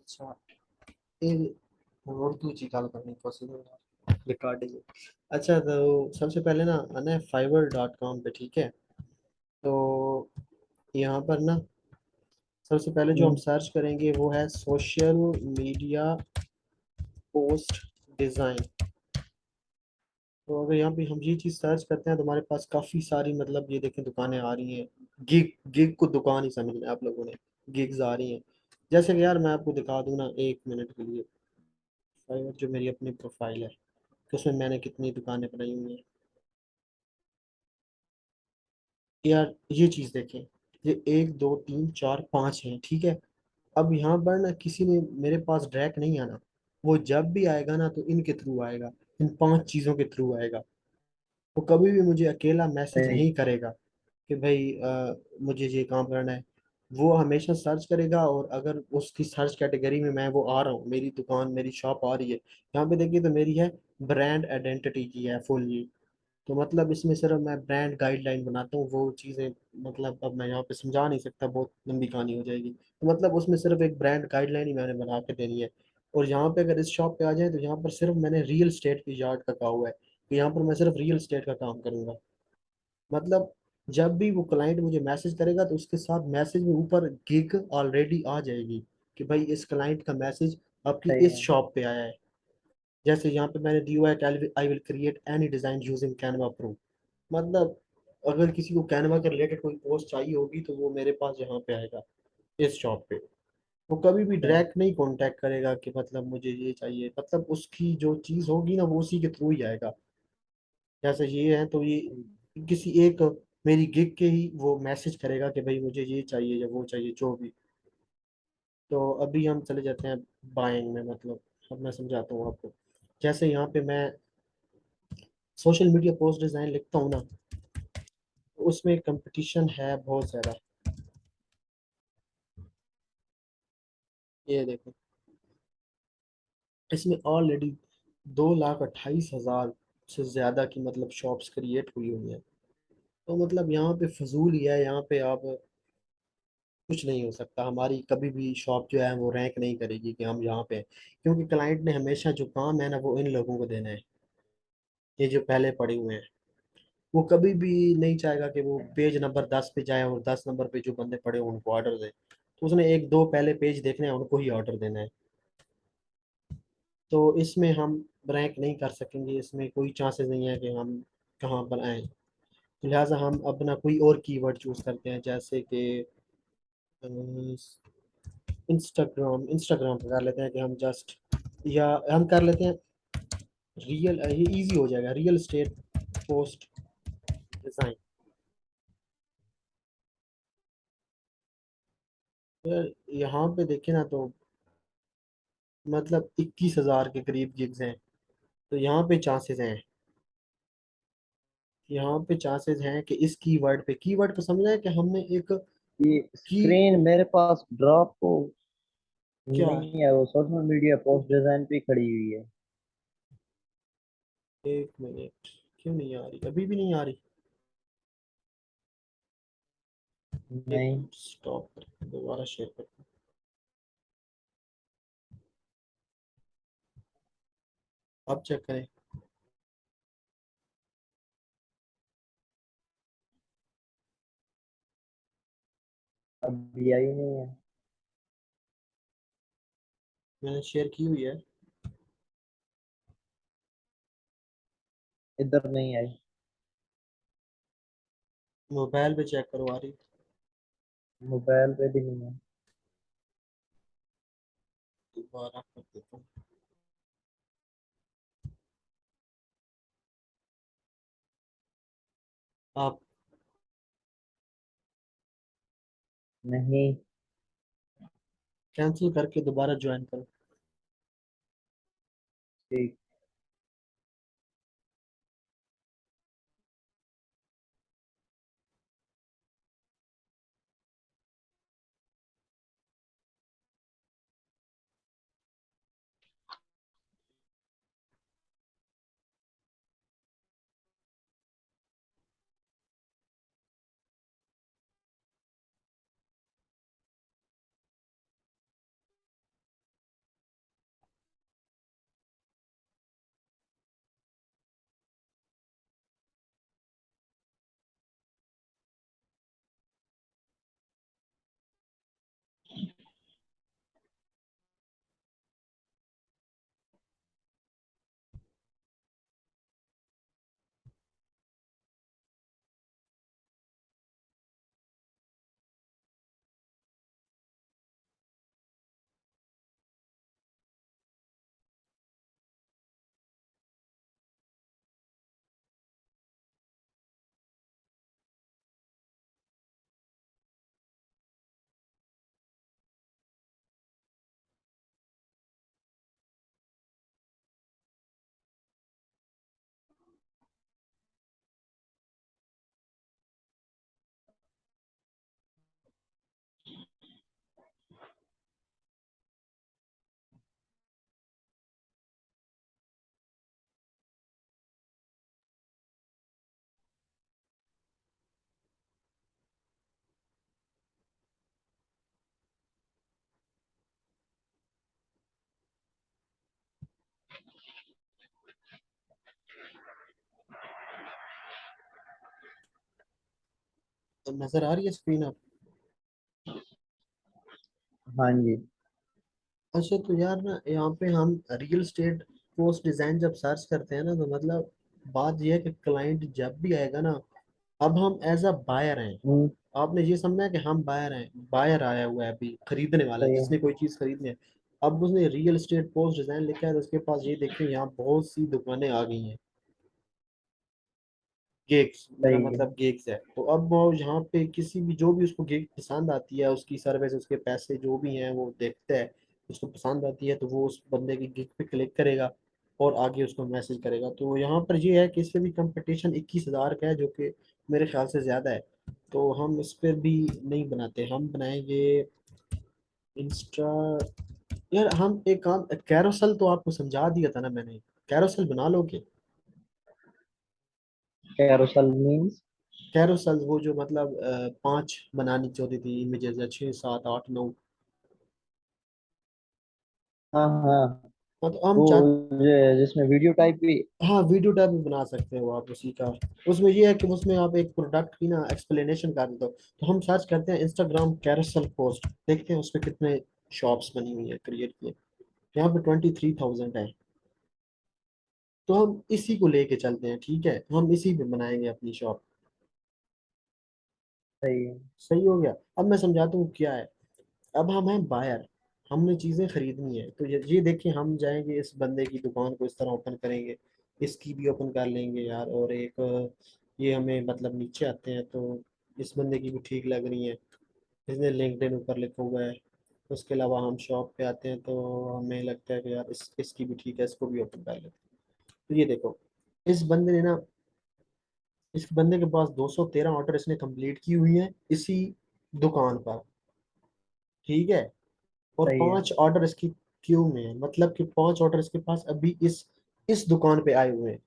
अच्छा, ये उर्दू जी गल करनी पॉसिबल रिकॉर्डिंग। अच्छा, तो सबसे पहले ना आना है fiverr.com पे, ठीक है। तो यहाँ पर ना सबसे पहले जो हम हम्म। सर्च करेंगे वो है सोशल मीडिया पोस्ट डिज़ाइन। तो अगर यहाँ पे हम ये चीज़ सर्च करते हैं तो हमारे पास काफ़ी सारी, मतलब ये देखें, दुकानें आ रही हैं। गिग गिग को दुकान ही समझ लें आप लोगों ने। गिग्स आ रही हैं। जैसे कि यार मैं आपको दिखा दूँ ना, 1 मिनट के लिए। फाइवर जो मेरी अपनी प्रोफाइल है, तो उसमें मैंने कितनी दुकानें बनाई हुई हैं। यार ये चीज़ देखें, ये 1 2 3 4 5 हैं, ठीक है। अब यहाँ पर ना किसी ने मेरे पास डायरेक्ट नहीं आना। वो जब भी आएगा ना तो इनके थ्रू आएगा। इन 5 चीज़ों के थ्रू आएगा। वो कभी भी मुझे अकेला मैसेज सही। नहीं करेगा कि भाई मुझे ये काम करना है। वो हमेशा सर्च करेगा, और अगर उसकी सर्च कैटेगरी में मैं वो आ रहा हूँ, मेरी दुकान मेरी शॉप आ रही है, यहाँ पे देखिए तो मेरी है ब्रांड आइडेंटिटी की है फुल ये। तो मतलब इसमें सिर्फ मैं ब्रांड गाइडलाइन बनाता हूँ वो चीज़ें। मतलब अब मैं यहाँ पे समझा नहीं सकता, बहुत लंबी कहानी हो जाएगी। तो मतलब उसमें सिर्फ एक ब्रांड गाइडलाइन ही मैंने बना के देनी है। और यहाँ पे अगर इस शॉप पे आ जाए तो यहाँ पर सिर्फ मैंने रियल स्टेट की यार्ड का कहा हुआ है कि यहाँ पर मैं सिर्फ रियल स्टेट का काम करूंगा। मतलब जब भी वो क्लाइंट मुझे मैसेज करेगा तो उसके साथ मैसेज में ऊपर गिग ऑलरेडी आ जाएगी कि भाई इस क्लाइंट का मैसेज आपकी सही इस है। शॉप पे आया है। जैसे यहाँ पे मैंने दिया है कि I will create any design using Canva pro. मतलब अगर किसी को कैनवा के रिलेटेड कोई पोस्ट चाहिए होगी तो वो मेरे पास यहाँ पे आएगा, इस शॉप पे। वो कभी भी सही। डायरेक्ट नहीं कांटेक्ट करेगा कि मतलब मुझे ये चाहिए। मतलब उसकी जो चीज़ होगी ना वो उसी के थ्रू ही आएगा। जैसे ये है तो ये किसी एक मेरी गिग के ही वो मैसेज करेगा कि भाई मुझे ये चाहिए या वो चाहिए जो भी। तो अभी हम चले जाते हैं बाइंग में। मतलब अब मैं समझाता हूँ आपको। जैसे यहाँ पे मैं सोशल मीडिया पोस्ट डिज़ाइन लिखता हूँ ना, तो उसमें कंपटीशन है बहुत ज़्यादा। ये देखो, इसमें ऑलरेडी 2,28,000 से ज़्यादा की मतलब शॉप्स क्रिएट हुई हुई हैं। तो मतलब यहाँ पे फजूल ही है। यहाँ पे आप कुछ नहीं हो सकता। हमारी कभी भी शॉप जो है वो रैंक नहीं करेगी कि हम यहाँ पे हैं। क्योंकि क्लाइंट ने हमेशा जो काम है ना वो इन लोगों को देना है, ये जो पहले पड़े हुए हैं। वो कभी भी नहीं चाहेगा कि वो पेज नंबर 10 पे जाए और 10 नंबर पे जो बंदे पड़े हों उनको ऑर्डर दे। तो उसने 1 2 पहले पेज देखने हैं, उनको ही ऑर्डर देना है। तो इसमें हम रैंक नहीं कर सकेंगे। इसमें कोई चांसेस नहीं है कि हम कहाँ पर आए। तो लिहाजा हम अपना कोई और कीवर्ड चूज करते हैं, जैसे कि इंस्टाग्राम। इंस्टाग्राम पे कर लेते हैं कि हम जस्ट, या हम कर लेते हैं रियल, ये इजी हो जाएगा, रियल स्टेट पोस्ट डिज़ाइन। यहाँ पे देखें ना तो मतलब 21,000 के करीब गिग्स हैं। तो यहाँ पे चांसेस हैं, यहाँ पे चांसेस हैं कि इस कीवर्ड को समझना है कि हमने एक ये की। स्क्रीन मेरे पास ड्रॉप हो क्या? नहीं है, वो सोशल मीडिया पोस्ट डिजाइन पे खड़ी हुई है। 1 मिनट, क्यों नहीं आ रही? अभी भी नहीं आ रही? एक नहीं। मिनट, स्टॉप कर दोबारा शेयर करता हूँ, अब चेक करें। अभी आई नहीं है। मैंने शेयर की हुई है। इधर नहीं आई। मोबाइल पे चेक करो, आ रही? मोबाइल पे भी नहीं है। दोबारा कर देता हूँ। आप नहीं। कैंसिल करके दोबारा ज्वाइन करो। ठीक। नजर आ रही है स्क्रीन आप? हाँ जी। अच्छा तो यार ना यहाँ पे हम रियल स्टेट पोस्ट डिजाइन जब सर्च करते हैं ना, तो मतलब बात यह है कि क्लाइंट जब भी आएगा ना, अब हम एज अ बायर हैं। हम्म। आपने ये समझा है कि हम बायर हैं, बायर आया हुआ है अभी, खरीदने वाला है सही है। जिसने कोई चीज खरीदनी है। अब उसने रियल स्टेट पोस्ट डिजाइन लिखा है, तो उसके पास ये देखिए यहाँ बहुत सी दुकानें आ गई हैं। गिग्स, मेरा सही है। मतलब गिग्स है। तो अब वो यहाँ पे किसी भी, जो भी उसको गिग पसंद आती है, उसकी सर्विस, उसके पैसे जो भी हैं वो देखता है, उसको पसंद आती है तो वो उस बंदे की गिग पे क्लिक करेगा और आगे उसको मैसेज करेगा। तो यहाँ पर ये है कि इस पे भी कंपटीशन 21,000 का है, जो कि मेरे ख्याल से ज़्यादा है। तो हम इस पर भी नहीं बनाते, हम बनाएंगे इंस्टा। यार हम एक काम, कैरोसल तो आपको समझा दिया था ना मैंने, कैरोसल बना लोगे? Carousel means? कैरोसल वो जो मतलब 5 बनानी चाहती थी इमेजेस, या 6 7 8 9। हाँ हाँ। हाँ तो हम वो चाह, जिसमें वीडियो टाइप भी। हाँ वीडियो टाइप भी बना सकते हो आप उसी का। उसमें ये है कि उसमें आप एक प्रोडक्ट की ना एक्सप्लेनेशन कर दो। तो हम सर्च करते हैं इंस्टाग्राम कैरोसल पोस्ट, देखते हैं उस पर कितने शॉप्स बनी हुई है, क्रिएट किए। यहाँ पे 23,000 है। तो हम इसी को लेके चलते हैं, ठीक है, हम इसी पे बनाएंगे अपनी शॉप। सही है। सही हो गया। अब मैं समझाता हूँ क्या है। अब हम हैं बायर, हमने चीजें खरीदनी है। तो ये देखिए, हम जाएंगे इस बंदे की दुकान को इस तरह ओपन करेंगे, इसकी भी ओपन कर लेंगे यार। और एक ये हमें मतलब नीचे आते हैं तो इस बंदे की भी ठीक लग रही है, इसने लिंक्डइन ऊपर लिखा हुआ है। उसके अलावा हम शॉप पे आते हैं तो हमें लगता है कि यार इसकी भी ठीक है, इसको भी ओपन कर लेते हैं। तो ये देखो, इस बंदे ने ना, इस बंदे के पास 213 ऑर्डर इसने कंप्लीट की हुई है इसी दुकान पर, ठीक है। और सही है। 5 ऑर्डर इसकी क्यू में है, मतलब कि 5 ऑर्डर इसके पास अभी इस दुकान पे आए हुए हैं।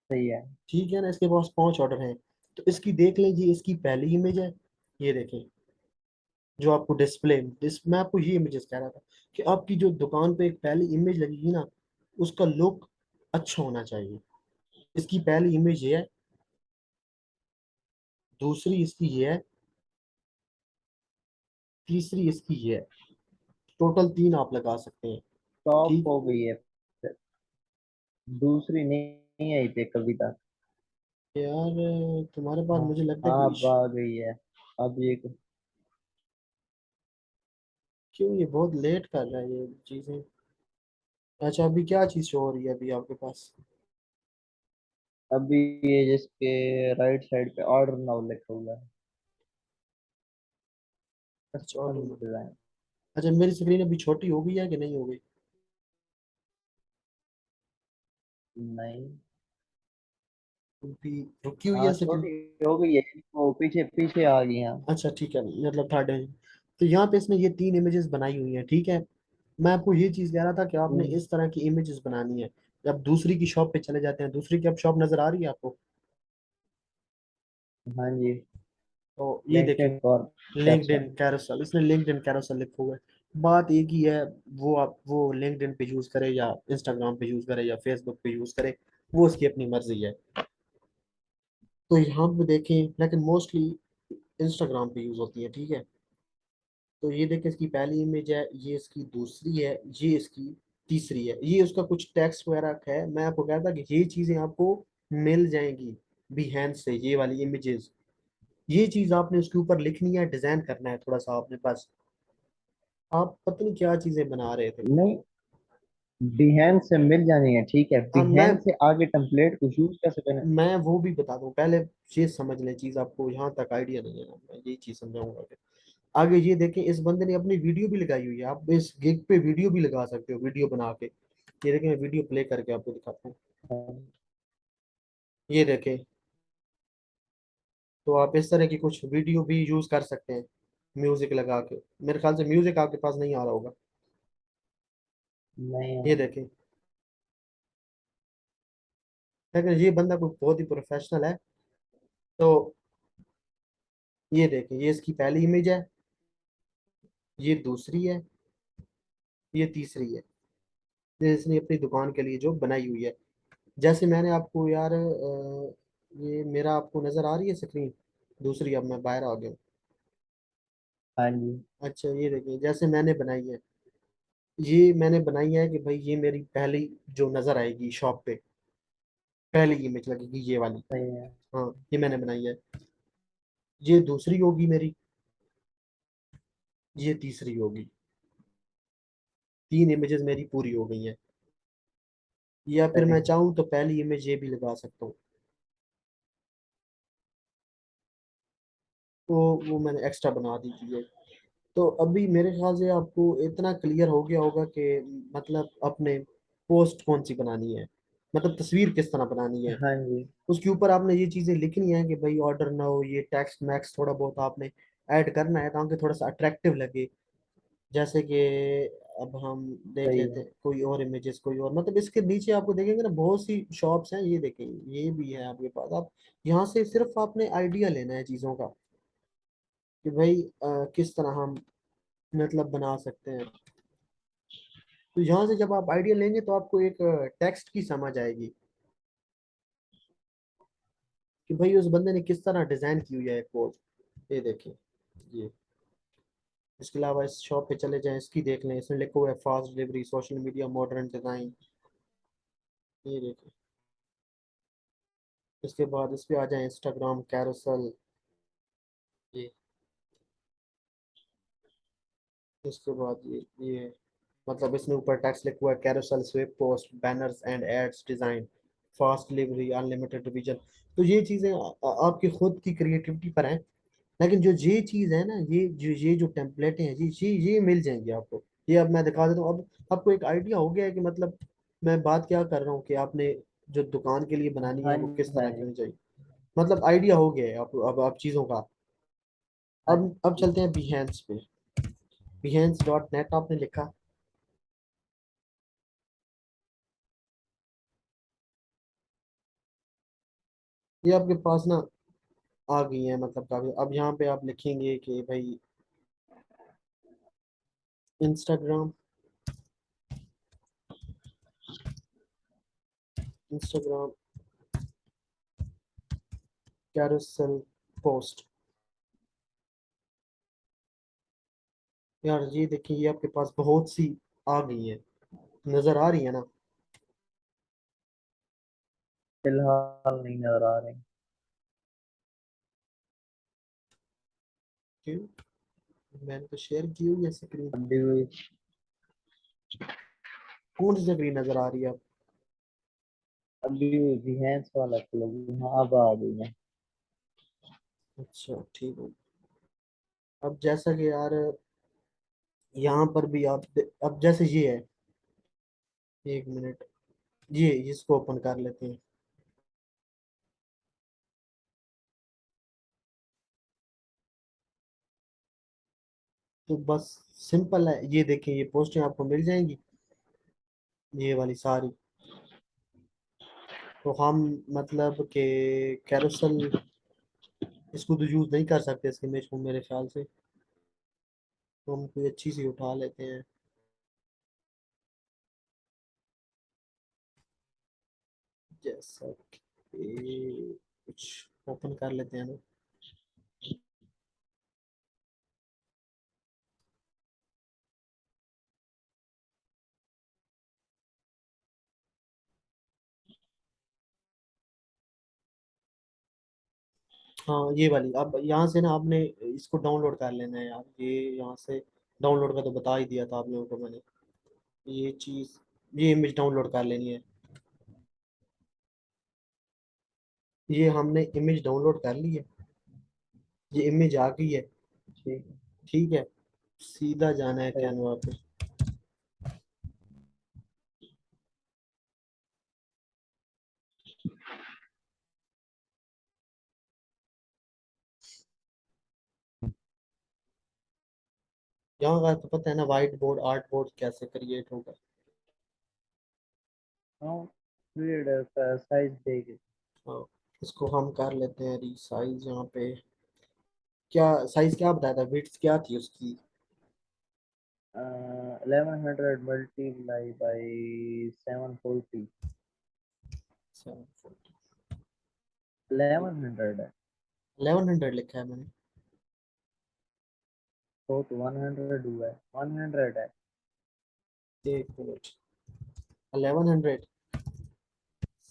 सही है। ठीक है ना, इसके पास 5 ऑर्डर हैं। तो इसकी देख लीजिए, इसकी पहली इमेज है, ये देखें, जो आपको मैं आपको ये इमेजेस कह रहा था कि आपकी जो दुकान पे एक पहली इमेज लगेगी ना, उसका लुक अच्छा होना चाहिए। इसकी पहली इमेज ये है, दूसरी इसकी ये है, तीसरी इसकी ये है। टोटल 3 आप लगा सकते हैं। टॉप ठीक। हो गई है। दूसरी नहीं आई थी कभी तक। यार तुम्हारे पास हाँ। मुझे लगता है हाँ, कोई अब आ गई है। अब ये क्यों ये बहुत लेट कर रहा है ये चीजें। अच्छा अभी क्या चीज शो हो रही है अभी आपके पास? अभी ये जिसके राइट साइड पे ऑर्डर नाउ लिखा हुआ है। अच्छा कस्टम ऑटो। डिजाइन। अच्छा मेरी स्क्रीन अभी छोटी हो गई है कि नहीं हो गई? नहीं। अभी रुकी हुई हाँ, है स्क्रीन? छोटी हो गई है। वो पीछे पीछे आ गई हैं। अच्छा ठीक है, मतलब थर्ड है। तो यहाँ पे इसने ये 3 इमेजेस बनाई हुई हैं, ठीक है। मैं आपको ये चीज कह रहा था कि आपने हम्म। इस तरह की इमेजेस बनानी है। जब दूसरी की शॉप पे चले जाते हैं, दूसरी की अब शॉप नजर आ रही है आपको? हाँ जी। तो ये देखें, LinkedIn for LinkedIn caption. Carousel, इसने लिंक्डइन कैरोसेल लिखा हुआ है। बात एक ही है, वो आप वो लिंक्डइन पे यूज करे या इंस्टाग्राम पे यूज करे या फेसबुक पे यूज करे, वो उसकी अपनी मर्जी है। तो यहाँ पे देखें, लेकिन मोस्टली इंस्टाग्राम पे यूज होती है, ठीक है। तो ये देखें, इसकी पहली इमेज है, ये इसकी दूसरी है, ये इसकी तीसरी है। ये उसका कुछ टेक्स्ट वगैरह है। मैं आपको कह रहा था कि ये चीजें आपको मिल जाएंगी बिहेंस से, ये वाली इमेजेस। ये चीज आपने उसके ऊपर लिखनी है, डिजाइन करना है थोड़ा सा आपने बस। आप पता नहीं क्या चीजें बना रहे थे। नहीं, बिहेंस से मिल जानी है, ठीक है। अब मैं बिहेंस से आगे टेम्पलेट को यूज कैसे करें? मैं वो भी बता दूं, पहले ये समझ लें चीज, आपको यहाँ तक आइडिया नहीं है ना, मैं यही चीज समझाऊंगा फिर आगे। ये देखें, इस बंदे ने अपनी वीडियो भी लगाई हुई है, आप इस गिग पे वीडियो भी लगा सकते हो, वीडियो बना के। ये देखें, मैं वीडियो प्ले करके आपको दिखाता हूँ। हाँ। ये देखें, तो आप इस तरह की कुछ वीडियो भी यूज कर सकते हैं, म्यूजिक लगा के। मेरे ख्याल से म्यूजिक आपके पास नहीं आ रहा होगा। नहीं ये है। देखें, लेकिन ये बंदा कोई बहुत ही प्रोफेशनल है। तो ये देखें, ये इसकी पहली इमेज है, ये दूसरी है, ये तीसरी है। ये इसने अपनी दुकान के लिए जो बनाई हुई है। जैसे मैंने आपको यार ये मेरा आपको नज़र आ रही है स्क्रीन दूसरी? अब मैं बाहर आ गया हूँ। हाँ जी। अच्छा ये देखिए, जैसे मैंने बनाई है, ये मैंने बनाई है कि भाई ये मेरी पहली जो नज़र आएगी शॉप पे, पहली इमेज लगेगी ये वाली। सही है। हाँ ये मैंने बनाई है। ये दूसरी होगी मेरी, ये तीसरी होगी। तीन इमेजेस मेरी पूरी हो गई हैं। या फिर सही मैं है। चाहूँ तो पहली इमेज ये भी लगा सकता हूँ। तो वो मैंने एक्स्ट्रा बना दी थी ये। तो अभी मेरे ख्याल से आपको इतना क्लियर हो गया होगा कि मतलब अपने पोस्ट कौन सी बनानी है, मतलब तस्वीर किस तरह बनानी है। हाँ जी। उसके ऊपर आपने ये चीज़ें लिखनी है कि भाई ऑर्डर ना हो, ये टेक्स्ट मैक्स थोड़ा बहुत आपने ऐड करना है ताकि थोड़ा सा अट्रैक्टिव लगे। जैसे कि अब हम देख सही लेते है। हैं कोई और इमेजेस, कोई और मतलब इसके नीचे आपको देखेंगे ना बहुत सी शॉप्स हैं, ये देखेंगे ये भी है आपके पास। आप यहाँ से सिर्फ आपने आइडिया लेना है चीज़ों का कि भाई किस तरह हम मतलब बना सकते हैं। तो यहाँ से जब आप आइडिया लेंगे तो आपको एक टेक्स्ट की समझ आएगी कि भाई उस बंदे ने किस तरह डिजाइन की हुई है एक पोस्ट। ये देखिए ये। इसके अलावा इस शॉप पे चले जाएं, इसकी देख लें, इसमें लिखा हुआ है fast delivery, social media, modern design. ये देखिए। इसके बाद इस पे आ जाए इंस्टाग्राम कैरोसेल। ये इसके बाद ये मतलब इसमें ऊपर टैक्स लिखा हुआ है carousel swipe post banners and ads design, fast delivery, unlimited division. तो ये चीज़ें आपकी खुद की क्रिएटिविटी पर हैं। लेकिन जो ये चीज़ है ना, ये जो टेम्पलेट हैं, ये मिल जाएंगी आपको। ये अब मैं दिखा देता हूँ। अब आपको एक आइडिया हो गया है कि मतलब मैं बात क्या कर रहा हूँ कि आपने जो दुकान के लिए बनानी है हाँ वो जी। किस हाँ तरह की जी। होनी चाहिए। मतलब आइडिया हो गया है आप अब चीज़ों का। हाँ अब जी। चलते हैं बिहेंस पे। behance.net आपने लिखा। ये आपके पास ना आ गई है मतलब काफी। अब यहाँ पे आप लिखेंगे कि भाई इंस्टाग्राम, इंस्टाग्राम कैरोसेल पोस्ट। यार ये देखिए, ये आपके पास बहुत सी आ गई है, नजर आ रही है ना? फिलहाल नहीं नजर आ रहे। क्यों? मैंने तो शेयर की हुई है स्क्रीन। अभी भी कौन सी स्क्रीन नजर आ रही है? अभी भी भैंस वाला खोलोगी, हाँ अब आ गई है। अच्छा ठीक है। अब जैसा कि यार यहाँ पर भी आप अब जैसे ये है, एक मिनट, ये इसको ओपन कर लेते हैं। तो बस सिंपल है, ये देखें ये पोस्टें आपको मिल जाएंगी, ये वाली सारी। तो हम मतलब कि कैरोसेल इसको तो यूज नहीं कर सकते इस इमेज को मेरे ख्याल से। तो हम कोई अच्छी सी उठा लेते हैं, जैसा कि कुछ ओपन कर लेते हैं ना। हाँ ये वाली। अब यहाँ से ना आपने इसको डाउनलोड कर लेना है यार। ये यहाँ से डाउनलोड का तो बता ही दिया था आप लोगों को मैंने। ये चीज़, ये इमेज डाउनलोड कर लेनी है। ये हमने इमेज डाउनलोड कर ली है, ये इमेज आ गई है। ठीक ठीक है, सीधा जाना है है। कैनवा पे। यहाँ का तो पता है ना, वाइट बोर्ड आर्ट बोर्ड कैसे क्रिएट होगा। हाँ, रीडर का साइज देगी। हाँ इसको हम कर लेते हैं रीसाइज। यहाँ पे क्या साइज क्या बताया था, विड्थ क्या थी उसकी? 1100 मल्टीप्लाई बाई 740। 740। 1100 है। 1100 लिखा है मैंने। तो 100 हुआ है, 100 है। एक मिनट, 1100,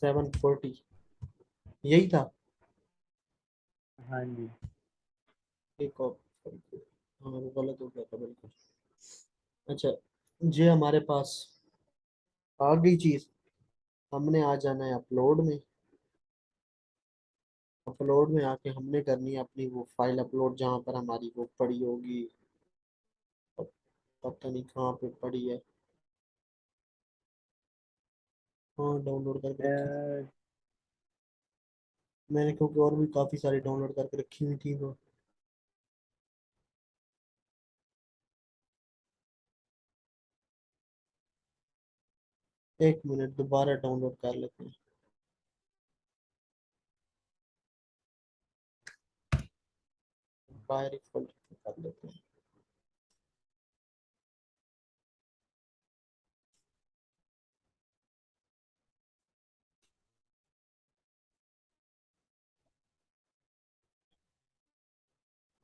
740, यही था। हाँ जी। एक और, हाँ वो गलत हो गया था बिल्कुल। अच्छा, ये हमारे पास आ गई चीज। हमने आ जाना है अपलोड में। अपलोड में आके हमने करनी है अपनी वो फाइल अपलोड, जहाँ पर हमारी वो पड़ी होगी। प- पता नहीं कहाँ पे पड़ी है। हाँ डाउनलोड करके रखी थी अ, मैंने, क्योंकि और भी काफी सारी डाउनलोड करके रखी हुई थी वो। एक मिनट, दोबारा डाउनलोड कर लेते हैं। बाहर एक फोल्डर कर लेते हैं।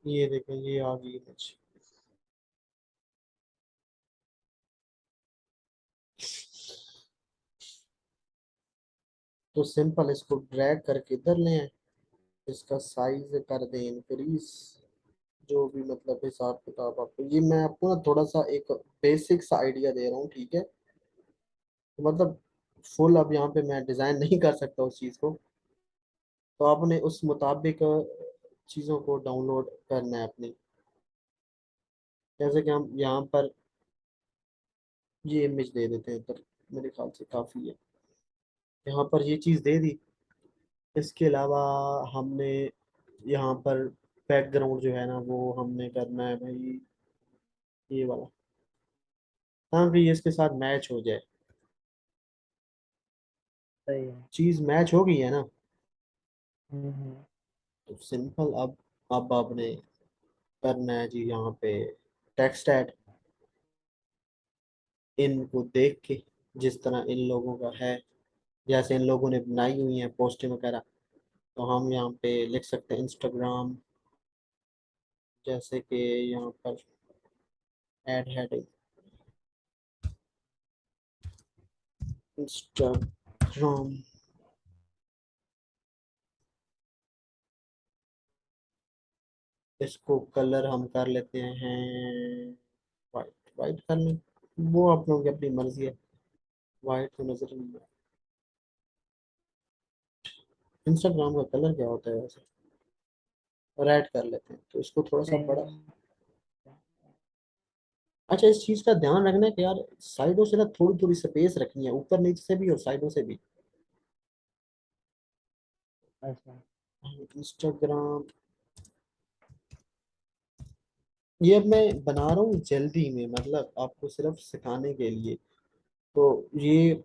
ये देखें, ये आ गई इमेज। तो सिंपल इसको ड्रैग करके इधर ले आए। इसका साइज कर दें इंक्रीज, जो भी मतलब हिसाब किताब आपको, ये मैं आपको ना थोड़ा सा एक बेसिक सा आइडिया दे रहा हूँ, ठीक है। तो मतलब फुल अब यहाँ पे मैं डिज़ाइन नहीं कर सकता उस चीज़ को। तो आपने उस मुताबिक चीज़ों को डाउनलोड करना है अपनी। जैसे कि हम यहाँ पर ये इमेज दे देते हैं, तो मेरे ख्याल से काफ़ी है। यहाँ पर ये चीज़ दे दी। इसके अलावा हमने यहाँ पर बैकग्राउंड जो है ना, वो हमने करना है भाई ये वाला, ताकि ये इसके साथ मैच हो जाए। सही है। चीज़ मैच हो गई है ना। हम्म। तो सिंपल, अब आपने करना है जी यहाँ पे टेक्स्ट ऐड, इनको देख के, जिस तरह इन लोगों का है, जैसे इन लोगों ने बनाई हुई है पोस्टें वगैरह। तो हम यहाँ पे लिख सकते हैं इंस्टाग्राम, जैसे कि यहाँ पर ऐड हेडिंग इंस्टाग्राम। इसको कलर हम कर लेते हैं वाइट, वाइट कर लें, वो आप लोगों की अपनी मर्जी है। वाइट तो नजर नहीं है। इंस्टाग्राम का कलर क्या होता है वैसे, रेड कर लेते हैं, तो इसको थोड़ा सा बड़ा। नहीं। अच्छा, इस चीज का ध्यान रखना है कि यार साइडों से ना थोड़ी थोड़ी स्पेस रखनी है, ऊपर नीचे से भी और साइडों से भी। अच्छा। इंस्टाग्राम, ये अब मैं बना रहा हूँ जल्दी में, मतलब आपको सिर्फ सिखाने के लिए। तो ये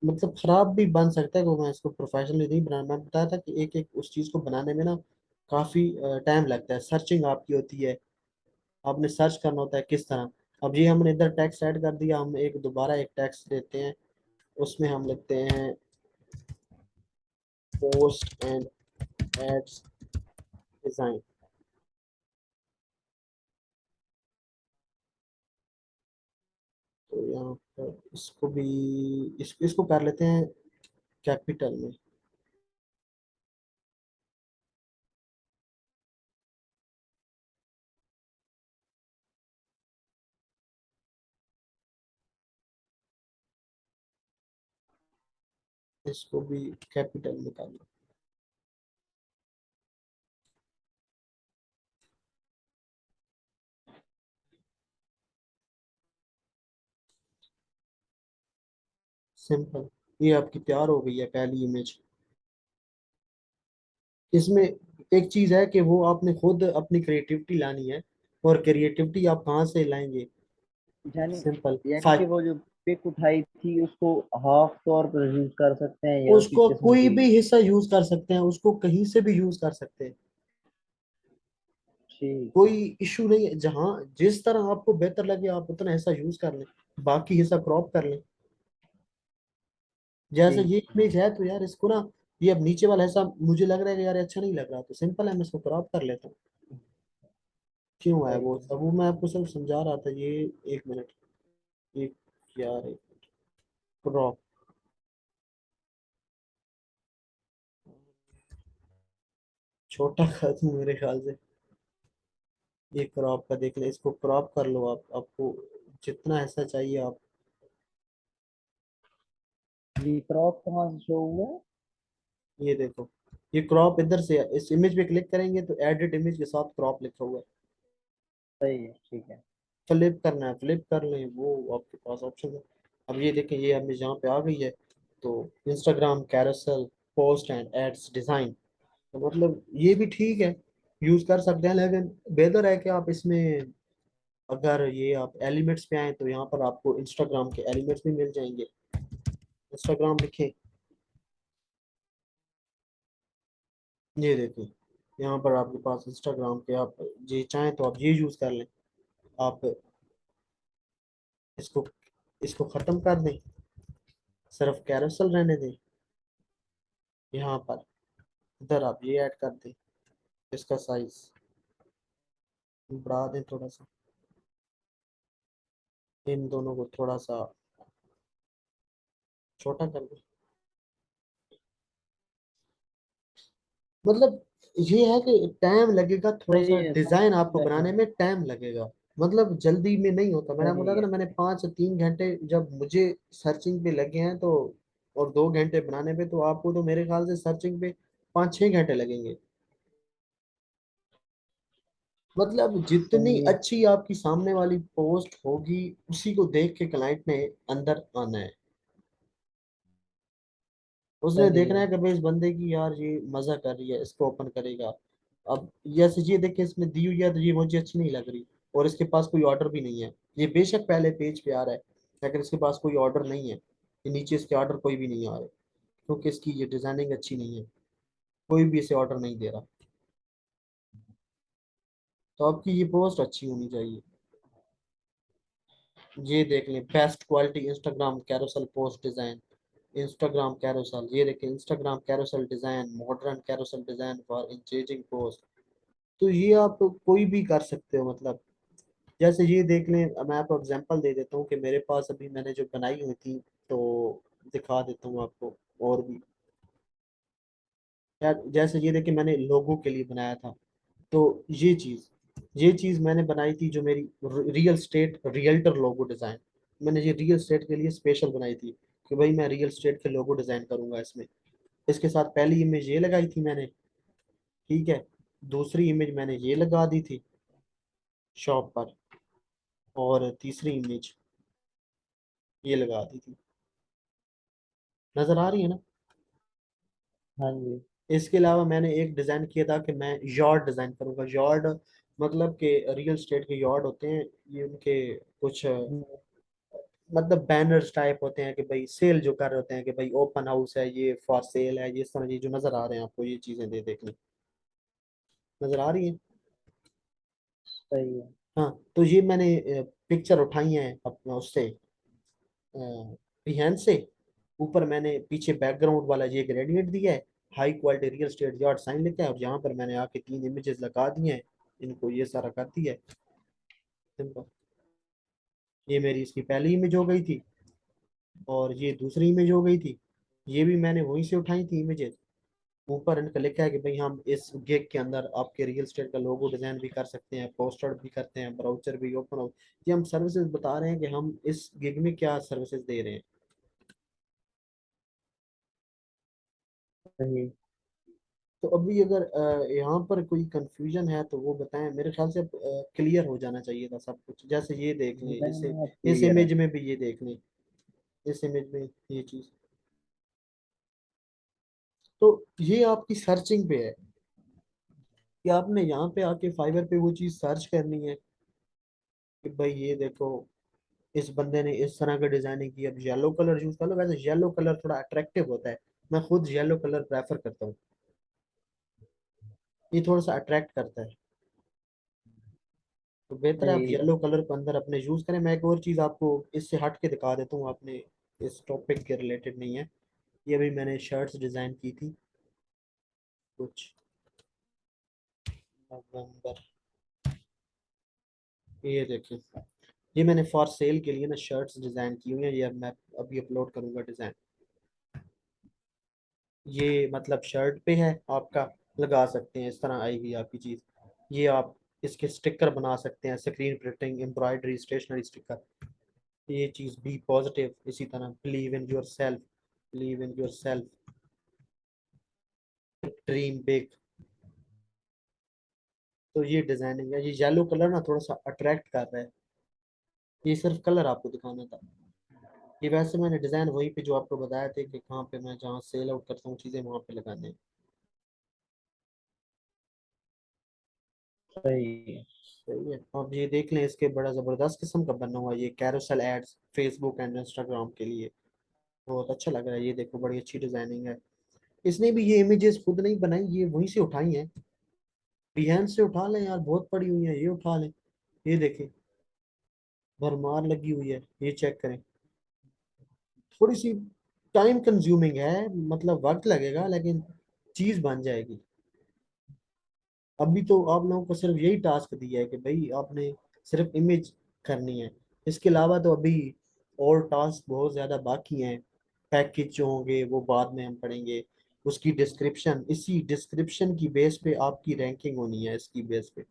मतलब खराब भी बन सकता है, तो मैं इसको प्रोफेशनली नहीं बना, मैं बताया था कि एक एक उस चीज़ को बनाने में ना काफ़ी टाइम लगता है, सर्चिंग आपकी होती है। आपने सर्च करना होता है किस तरह। अब ये हमने इधर टेक्स्ट ऐड कर दिया, हम एक दोबारा एक टेक्स्ट देते हैं। उसमें हम लिखते हैं पोस्ट एंड एड्स डिज़ाइन। तो यहाँ पर इसको भी, इसको कर लेते हैं कैपिटल में। इसको भी कैपिटल में कर लो। सिंपल, ये आपकी तैयार हो गई है पहली इमेज। इसमें एक चीज है कि वो आपने खुद अपनी क्रिएटिविटी लानी है। और क्रिएटिविटी आप कहाँ से लाएंगे। यानी सिंपल यानी कि फाइव, वो जो पिक उठाई थी उसको हाफ तौर पर यूज कर सकते हैं या उसी उसको किस्म कोई की। भी हिस्सा यूज कर सकते हैं, उसको कहीं से भी यूज कर सकते हैं। ठीक है। कोई इशू नहीं है, जहाँ जिस तरह आपको बेहतर लगे आप उतना हिस्सा यूज कर लें, बाकी हिस्सा क्रॉप कर लें। जैसे ठीक ये है। इमेज है, तो यार इसको ना ये अब नीचे वाला ऐसा मुझे लग रहा है कि यार ये अच्छा नहीं लग रहा, तो सिंपल है, मैं इसको क्रॉप कर लेता हूँ। क्यों है सही वो है। सब, वो मैं आपको सब समझा रहा था। ये एक मिनट, ये यार एक क्रॉप, छोटा कर दूं मेरे ख्याल से। ये क्रॉप का देख ले, इसको क्रॉप कर लो आप, आपको जितना ऐसा चाहिए आप। जी क्रॉप कहाँ से शो हुआ है? ये देखो, ये क्रॉप इधर से इस इमेज पे क्लिक करेंगे तो एडिट इमेज के साथ क्रॉप लिखा हुआ है। सही है, ठीक है। फ्लिप करना है, फ्लिप कर लें, वो आपके पास ऑप्शन है। अब ये देखें, ये हमें जहाँ पे आ गई है, तो Instagram carousel post and ads design, तो मतलब ये भी ठीक है, यूज कर सकते हैं, लेकिन बेहतर है कि आप इसमें, अगर ये आप एलिमेंट्स पे आए तो यहाँ पर आपको इंस्टाग्राम के एलिमेंट्स भी मिल जाएंगे। इंस्टाग्राम लिखें, ये देखिए, यहाँ पर आपके पास इंस्टाग्राम के, आप ये चाहें तो आप ये यूज कर लें। आप इसको इसको खत्म कर दें, सिर्फ कैरोसेल रहने दें। यहाँ पर इधर आप ये ऐड कर दें, इसका साइज बढ़ा दें थोड़ा सा, इन दोनों को थोड़ा सा छोटा कर दें। मतलब ये है कि टाइम लगेगा थोड़ा सही सा, है, डिजाइन समझ आपको गया बनाने मैं। में टाइम लगेगा, मतलब जल्दी में नहीं होता। मैंने आपको सही बताया था है। ना, मैंने 5 से 3 घंटे जब मुझे सर्चिंग पे लगे हैं तो, और 2 घंटे बनाने पे, तो आपको तो मेरे ख्याल से सर्चिंग पे 5-6 घंटे लगेंगे। मतलब जितनी सही है। अच्छी आपकी सामने वाली पोस्ट होगी, उसी को देख के क्लाइंट ने अंदर आना है। उसने सही देखना है। है कि भाई इस बंदे की यार ये मजा कर रही है, इसको ओपन करेगा। अब जैसे ये देखे, इसने दी हुई है तो ये मुझे अच्छी नहीं लग रही, और इसके पास कोई ऑर्डर भी नहीं है। ये बेशक पहले पेज पे आ रहा है, लेकिन इसके पास कोई ऑर्डर नहीं है, ये नीचे इसके ऑर्डर कोई भी नहीं आ रहे, क्योंकि इसकी ये डिजाइनिंग अच्छी नहीं है, कोई भी इसे ऑर्डर नहीं दे रहा। तो आपकी ये पोस्ट अच्छी होनी चाहिए। ये देख लें, best quality Instagram carousel post design, Instagram carousel, ये देखें, Instagram carousel design, modern carousel design for engaging post. तो ये आप कोई भी कर सकते हो, मतलब जैसे ये देख लें, अब मैं आपको एग्जांपल दे देता हूँ कि मेरे पास अभी मैंने जो बनाई हुई थी, तो दिखा देता हूँ आपको। और भी यार, जैसे ये देखिए, मैंने लोगो के लिए बनाया था, तो ये चीज मैंने बनाई थी, जो मेरी real estate realtor logo design, मैंने ये रियल स्टेट के लिए स्पेशल बनाई थी, कि भाई मैं रियल स्टेट के लोगो डिजाइन करूंगा इसमें। इसके साथ पहली इमेज ये लगाई थी मैंने, ठीक है, दूसरी इमेज मैंने ये लगा दी थी शॉप पर, और तीसरी इमेज ये लगा दी थी। नजर आ रही है ना? हाँ जी। इसके अलावा मैंने एक डिजाइन किया था कि मैं यॉर्ड डिजाइन करूंगा। यॉर्ड मतलब कि रियल स्टेट के यॉर्ड होते हैं, ये उनके कुछ हम्म, मतलब बैनर्स टाइप होते हैं, कि भाई सेल जो कर रहे होते हैं, कि भाई ओपन हाउस है, ये फॉर सेल है, ये इस तरह, ये जो नजर आ रहे हैं आपको, ये चीजें दे देखने नजर आ रही हैं। सही है। हाँ, तो ये मैंने पिक्चर उठाई है अपना उससे, बिहेंस से। ऊपर मैंने पीछे बैकग्राउंड वाला ये ग्रेडियंट दिया है, high quality real estate yard sign लिखा है, और यहाँ पर मैंने आके 3 इमेजेस लगा दिए हैं, इनको ये सारा कर दिया है सिंपल। ये मेरी इसकी पहली इमेज हो गई थी, और ये दूसरी इमेज हो गई थी, ये भी मैंने वहीं से उठाई थी इमेजेस। ऊपर इनका लिखा है कि भाई हम इस गिग के अंदर आपके रियल स्टेट का लोगो डिजाइन भी कर सकते हैं, पोस्टर भी करते हैं, ब्राउचर भी, ओपन हाउस, ये हम सर्विसेज बता रहे हैं कि हम इस गिग में क्या सर्विसेज दे रहे हैं। सही। तो अभी अगर यहाँ पर कोई कंफ्यूजन है तो वो बताएं, मेरे ख्याल से क्लियर हो जाना चाहिए था सब कुछ। जैसे ये देख लें, नहीं इसे नहीं, अब इस क्लियर है। इमेज में भी ये देख लें, इस इमेज में ये चीज, तो ये आपकी सर्चिंग पे है, कि आपने यहाँ पे आके फाइवर पे वो चीज सर्च करनी है, कि भाई ये देखो, इस बंदे ने इस तरह का डिजाइनिंग की, अब येलो कलर यूज कर लो। वैसे येलो कलर थोड़ा अट्रैक्टिव होता है, मैं खुद येलो कलर प्रेफर करता हूँ, ये थोड़ा सा अट्रैक्ट करता है, तो बेहतर है आप सही है। येलो कलर को अंदर अपने यूज करें। मैं एक और चीज आपको इससे हट के दिखा देता हूँ, आपने इस टॉपिक के रिलेटेड नहीं है, ये भी मैंने शर्ट्स डिजाइन की थी। कुछ नवंबर, ये देखें, ये मैंने फॉर सेल के लिए ना शर्ट्स डिजाइन की हुई है, ये अब मैं अभी अपलोड करूंगा डिजाइन। ये मतलब शर्ट पे है आपका, लगा सकते हैं, इस तरह आएगी आपकी चीज। ये आप इसके स्टिकर बना सकते हैं, screen printing, embroidery, stationery sticker. ये चीज बी पॉजिटिव, इसी तरह believe in yourself, believe in yourself, dream big. तो ये डिजाइनिंग है, ये येलो कलर ना थोड़ा सा अट्रैक्ट कर रहा है, ये सिर्फ कलर आपको दिखाना था। ये वैसे मैंने डिजाइन वहीं पे जो आपको बताया थे कि कहाँ पे मैं जहाँ सेल आउट करता हूँ चीजें वहां पे लगाने हैं। सही है। सही है। अब ये देख लें, इसके बड़ा जबरदस्त किस्म का बना हुआ है ये carousel ads Facebook and Instagram के लिए। बहुत अच्छा लग रहा है, ये देखो बड़ी अच्छी डिजाइनिंग है। इसने भी ये इमेजेस खुद नहीं बनाई, ये वहीं से उठाई हैं, बिहेंस से उठा लें यार, बहुत पड़ी हुई है, ये उठा लें। ये देखें, भरमार लगी हुई है, ये चेक करें। थोड़ी सी टाइम कंज्यूमिंग है, मतलब वक्त लगेगा, लेकिन चीज बन जाएगी। अभी तो आप लोगों को सिर्फ यही टास्क दिया है कि भाई आपने सिर्फ इमेज करनी है। इसके अलावा तो अभी और टास्क बहुत ज्यादा बाकी हैं। पैकेज जो होंगे वो बाद में हम पढ़ेंगे। उसकी डिस्क्रिप्शन, इसी डिस्क्रिप्शन की बेस पे आपकी रैंकिंग होनी है, इसकी बेस पे,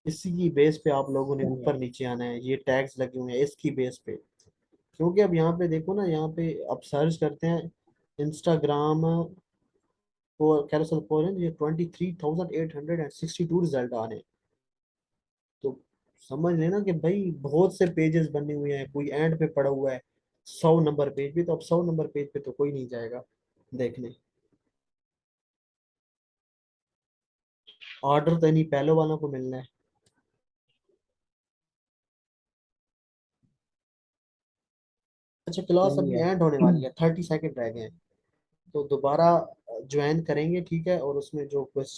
इसी की बेस पे आप लोगों ने सही है। ऊपर नीचे आना है। ये टैग्स लगे हुए हैं इसकी बेस पे। क्योंकि अब यहाँ पे देखो ना, यहाँ पे अब सर्च करते हैं इंस्टाग्राम और कैरोसेल फॉरेन, ये 23,862 रिजल्ट आ रहे हैं। तो समझ लेना कि भाई बहुत से पेजेस बने हुए हैं, कोई एंड पे पड़ा हुआ है 100 नंबर पेज पे, तो अब 100 नंबर पेज पे तो कोई नहीं जाएगा देखने। ऑर्डर तो नहीं पहले वालों को मिलना है। अच्छा, क्लास सही अभी है। एंड होने वाली है, 30 सेकंड रह गए हैं। तो दोबारा ज्वाइन करेंगे, ठीक है, और उसमें जो क्वेश्चन